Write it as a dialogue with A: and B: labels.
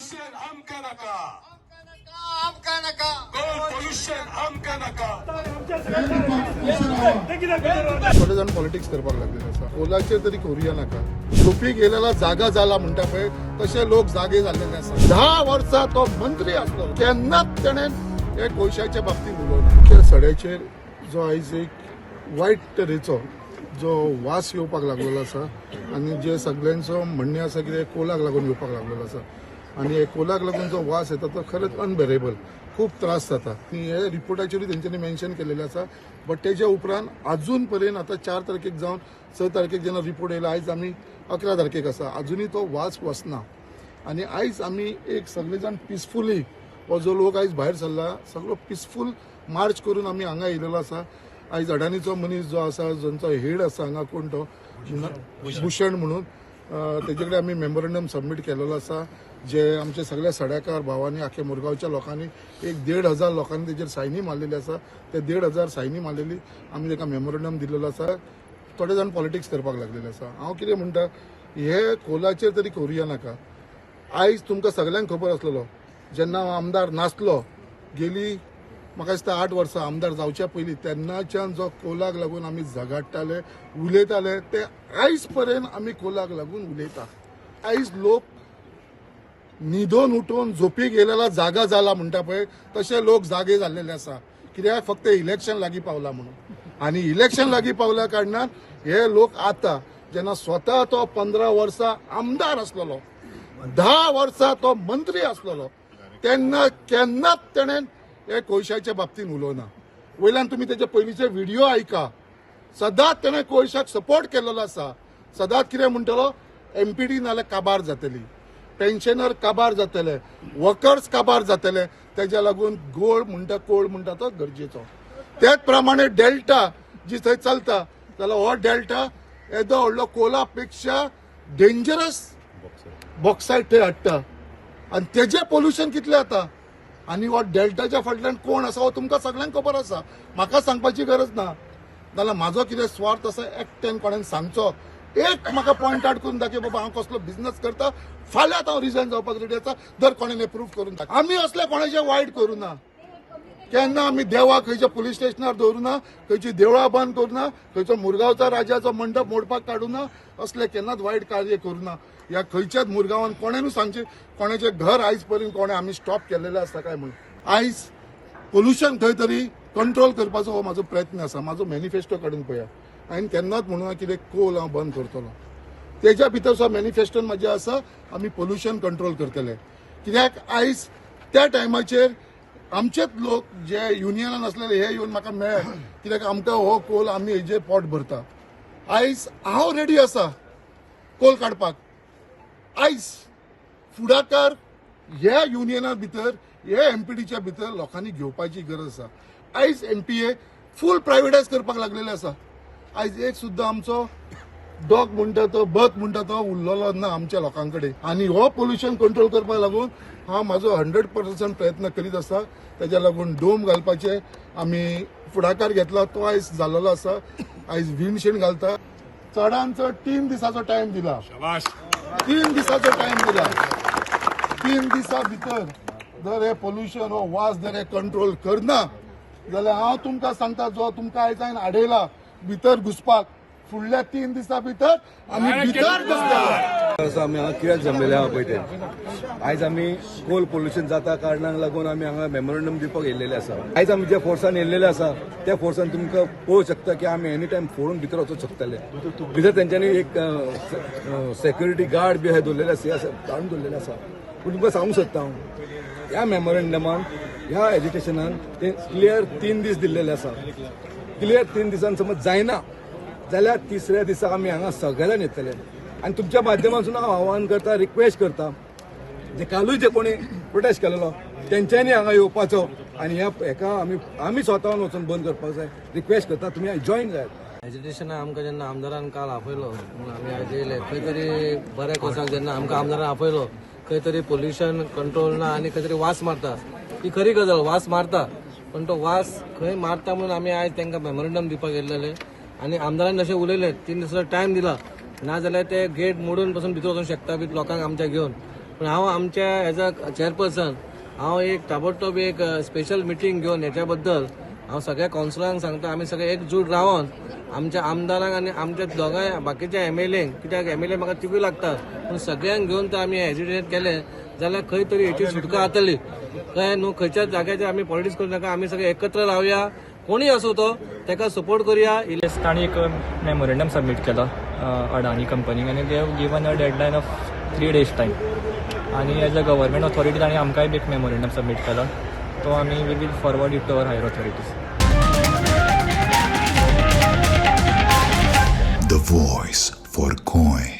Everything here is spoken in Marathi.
A: पोल्यूशन आमका नका,
B: आमका नका
A: गोल पोल्यूशन आमका नका.
C: थोडे जाण पॉलिटिक्स करपाक लागलेले आसा. कोलाचेर तरी करूया नाका. झोपी गेलेला जागा जाला म्हणटा पळय तसे लोक जागे जाल्लेले आसा. 10 वर्सां तो मंत्री आसलो केन्नाच तेणें हे गोंयशाच्या बाबतींत उलोवना. त्या सड्याचेर जो आयज एक वायट तरेचो जो वास येवपाक लागलेलो आसा आनी जे सगळ्यांचो म्हणणें आसा की कोलाक लागून येवपाक लागलेलो आसा आनी हे कोलाक लागून जो वास येता तो खरेंच अनबेरेबल. खूप त्रास जाता. हे रिपोर्टाचेरूय तेंच्यांनी मेन्शन केलेले आसा. बट तेच्या उपरांत अजून पर्यंत आता 4 तारखेक जावन 6 तारखेक जेन्ना रिपोर्ट येयला आयज आमी 11 तारखेक आसा अजुनूय तो वास वचना. आनी आयज आमी एक सगळे जाण पिसफुली हो जो लोक आयज भायर सरला सगळो पिसफूल मार्च करून आमी हांगा येयलेलो आसा. आयज अडाणीचो मनीस जो आसा जांचो हेड आसा हांगा कोण तो भूषण म्हणून तेजे कडेन आमी मेमोरंडम सबमीट केलेलो आसा. जे आमचे सगळे सड्याकार भावांनी आख्या मुरगांवच्या लोकांनी एक 1,500 लोकांनी तेजेर सायनी मारलेली आसा. ते 1,500 सायनी मारलेली आमी ताका मेमोरंडम दिलेलो आसा. थोडे जाण पॉलिटिक्स करपाक लागलेले आसा. हांव कितें म्हणटा हे कोलाचेर तरी करूया नाका. आयज तुमकां सगळ्यांक खबर आसलेलो जेन्ना हांव आमदार नासलो गेली म्हाका दिसता 8 वर्सां आमदार जावच्या पयलीं तेन्नाच्यान जो कोलाक लागून आमी झगडटाले उलयताले ते आयज पर्यंत आमी कोलाक लागून उलयता. आयज लोक न्हिदोन उठोवन झोपी गेलेला जागा जाला म्हणटा पळय तसे लोक जागे जाल्लेले आसा. कित्याक फक्त इलेक्शन लागीं पावला म्हणून आनी इलेक्शन लागीं पावल्या कारणान हे लोक आता जेन्ना स्वता तो 15 वर्सां आमदार आसलेलो 10 वर्सां तो मंत्री आसलेलो तेन्ना केन्नाच तेणें हे कोळशाच्या बाबतींत उलोवना. वयल्यान तुमी तेजे पयलींचे व्हिडिओ आयका. सदांच तेणें कोळशाक सपोर्ट केलेलो आसा. सदांच कितें म्हणटलो MPD नाल्यार काबार जातली, पेन्शनर काबार जातले, वर्कर्स काबार जातले. तेज्या लागून गोळ म्हणटा कोळ म्हणटा तो गरजेचो. तेच प्रमाणे डेल्टा जी थंय चलता जाल्यार हो डेल्टा येदो व्हडलो कोला पेक्षा डेंजरस बॉक्सायट थंय हाडटा आनी तेजें पोल्युशन कितलें जाता. आनी हो डेल्टाच्या फाटल्यान कोण आसा हो तुमकां सगळ्यांक खबर आसा. म्हाका सांगपाची गरज ना. जाल्यार म्हाजो कितें स्वार्थ आसा एकट्यान कोणेन सांगचो एक म्हाका पॉयंट आउट करून दाखय बाबा हांव कसलो बिझनेस करता फाल्यां हांव रिजायन जावपाक रेडी आसा दर कोणेन प्रूफ करून दाखय. आमी असले कोणाचें वायट करूं ना. केन्ना आमी देवाक खंयच्या पुलीस स्टेशनार दवरूं ना, खंयची देवळां बंद करूं ना, खंयचो मुरगांवचा राजाचो मंडप मोडपाक काडूं ना. असले केन्नाच वायट कार्य करूं ना. ह्या खंयच्याच मुरगांवान कोणेनूय सांगचे कोणाचें घर आयज पर्यंत कोणें आमी स्टॉप केलेलें आसता काय म्हणून. आयज पोल्युशन खंय तरी कंट्रोल करपाचो हो म्हाजो प्रयत्न आसा. म्हाजो मॅनिफेस्टो काडून पळया. हांवें केन्नाच म्हणूं कितें कोल हांव बंद करतलो. तेज्या भितरचो मॅनिफेस्टोन म्हाजें आसा आमी पोल्युशन कंट्रोल करतले. कित्याक आयज त्या टायमाचेर आमचेच लोक जे युनियनान आसलेले हे येवन म्हाका मेळ्ळे कित्याक आमकां हो कोल आमी हेजेर पोट भरता. आयज हांव रेडी आसा कोल काडपाक. आयज फुडाकार ह्या युनियना भितर हे MPDच्या भितर लोकांनी घेवपाची गरज आसा. आयज MPA फूल प्रायवेटायज करपाक लागलेले आसा. आयज एक सुद्दां आमचो डॉग म्हणटा तो बथ म्हणटा तो उरलेलो ना आमच्या लोकां कडेन. आनी हो पोल्युशन कंट्रोल करपाक लागून हांव म्हाजो 100% प्रयत्न करीत आसा. तेज्या लागून डोम घालपाचे आमी फुडाकार घेतला तो आयज जाल्लो आसा. आयज विंडशील्ड घालता. चडांत चड 3 दिसाचो टायम दिला. 3 दिसाचो टायम दिला. 3 दिसां भितर जर हे पोल्युशन हो वास जर हे कंट्रोल करना जाल्यार हांव तुमकां सांगता जो तुमकां आयज हांवें आडयला भितर घुसपाक फुडल्या 3 दिसां भितर आमी भितर घुसतले.
D: आमी हांगा कित्याक जमलेले आहा पळय ते आयज आमी कोल पोल्युशन जाता कारणाक लागून आमी हांगा मेमोरंडम दिवपाक येयल्लेले आसा. आयज आमी ज्या फोर्सान येयल्लेले आसा त्या फोर्सान तुमकां पळोवंक शकता की आमी एनी टायम फोडून भितर वचूंक शकतले. भितर तेंच्यांनी एक सेक्युरिटी गार्ड बी हे दवरलेले आसा काडून दवरलेले आसा. पूण तुमकां सांगूंक सोदता हांव ह्या मेमोरंडमान ह्या एज्युकेशनान ते क्लियर 3 दीस दिल्लेले आसा. क्लियर 3 दिसान समज जायना जाल्यार 3ऱ्या दिसा आमी हांगा सगळ्यांनी येतले. आनी तुमच्या माध्यमांतसून हांव आव्हान करता रिक्वेस्ट करता जे कालूय जे कोणी प्रोटेस्ट केलेलो तेंच्यांनी हांगा येवपाचो आनी हेका आमी स्वतावन वचून बंद करपाक जाय. रिक्वेस्ट करता तुमी जॉईन जायात.
E: एज्युकेशन आमकां जेन्ना आमदारान काल आपयलो आमी आयज येयले खंय तरी बऱ्या कोसाक जेन्ना आमकां आमदारान आपयलो खंय तरी पोल्युशन कंट्रोल ना आनी खंय तरी वास मारता. ही खरी गजाल वास मारता पण तो वास खंय मारता म्हणून आमी आयज तांकां मेमोरंडम दिवपाक येयल्लेले. आनी आमदारान जशें उलयलें 3 दिसाचो टायम दिला नाजाल्यार ते गेट मोडून पासून भितर वचूंक शकता लोकांक आमच्या घेवन. पण हांव आमच्या एज अ चेअरपर्सन हांव एक ताबडतोब एक स्पेशल मिटींग घेवन हेच्या बद्दल हांव सगळ्या कावन्सिलरांक सांगता आमी सगळे एकजूट रावन आमच्या आमदारांक आनी आमच्या दोगांय बाकीच्या MLAंक कित्याक MLA म्हाका तिगूय लागतात पूण सगळ्यांक घेवन तर आमी एज्युटेट केले जाल्यार खंय तरी हेची सुटका जातली कळ्ळें न्हू. खंयच्याच जाग्याचेर आमी पॉलिटिक्स करूं नाका. आमी सगळे एकत्र रावया, कोणीय असो तो ताका सपोर्ट करुया.
F: ताणी एक मेमोरेंडम सबमीट केला अडानी कंपनीक आनी they have given a deadline of 3 days time आनी एज अ गव्हर्मेंट ऑथॉरिटी ताणी आमकांय बी एक मेमोरेंडम सबमीट केला तो आमी we will forward it to our higher authorities.
G: The voice for Coin.